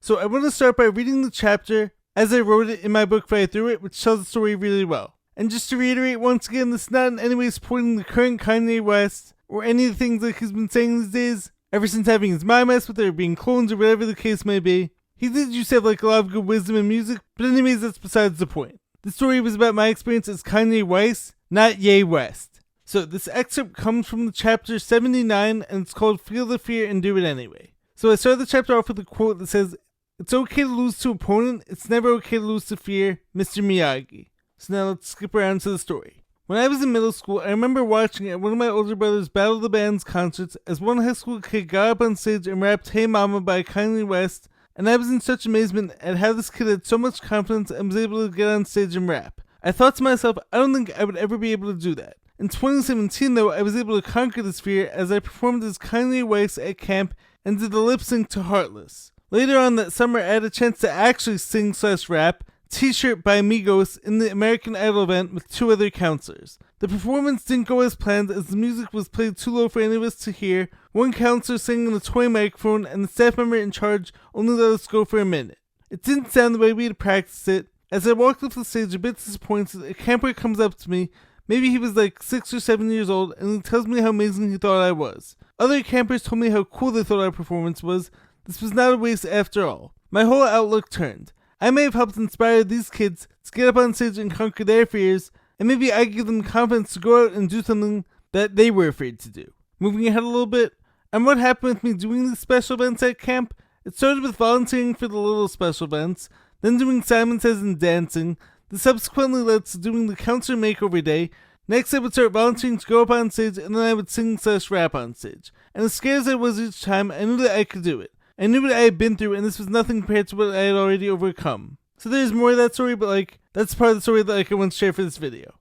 So I want to start by reading the chapter as I wrote it in my book Right Through It, which tells the story really well. And just to reiterate once again, this is not in any way supporting the current Kanye West or any of the things that he's been saying these days, ever since having his mind messed with or being cloned or whatever the case may be. He did used to have like a lot of good wisdom in music, but anyways, that's besides the point. The story was about my experience as Kanye Weiss, not Ye West. So this excerpt comes from the chapter 79, and it's called Feel the Fear and Do It Anyway. So I started the chapter off with a quote that says, "It's okay to lose to opponent, it's never okay to lose to fear, Mr. Miyagi." So now let's skip around to the story. When I was in middle school, I remember watching at one of my older brother's Battle of the Bands concerts as one high school kid got up on stage and rapped Hey Mama by Kanye West, and I was in such amazement at how this kid had so much confidence and was able to get on stage and rap. I thought to myself, I don't think I would ever be able to do that. In 2017 though, I was able to conquer this fear as I performed as Kanye Weiss at camp and did the lip sync to Heartless. Later on that summer, I had a chance to actually sing/rap T-shirt by Migos in the American Idol event with 2 other counselors. The performance didn't go as planned as the music was played too low for any of us to hear. One counselor sang in a toy microphone and the staff member in charge only let us go for a minute. It didn't sound the way we had practiced it. As I walked off the stage a bit disappointed, a camper comes up to me. Maybe he was like 6 or 7 years old, and he tells me how amazing he thought I was. Other campers told me how cool they thought our performance was. This was not a waste after all. My whole outlook turned. I may have helped inspire these kids to get up on stage and conquer their fears, and maybe I give them confidence to go out and do something that they were afraid to do. Moving ahead a little bit, and what happened with me doing these special events at camp? It started with volunteering for the little special events, then doing Simon Says and dancing. This subsequently led to doing the counselor makeover day. Next I would start volunteering to go up on stage, and then I would sing/rap on stage. And as scared as I was each time, I knew that I could do it. I knew what I had been through, and this was nothing compared to what I had already overcome. So there's more of that story, but that's part of the story that I want to share for this video.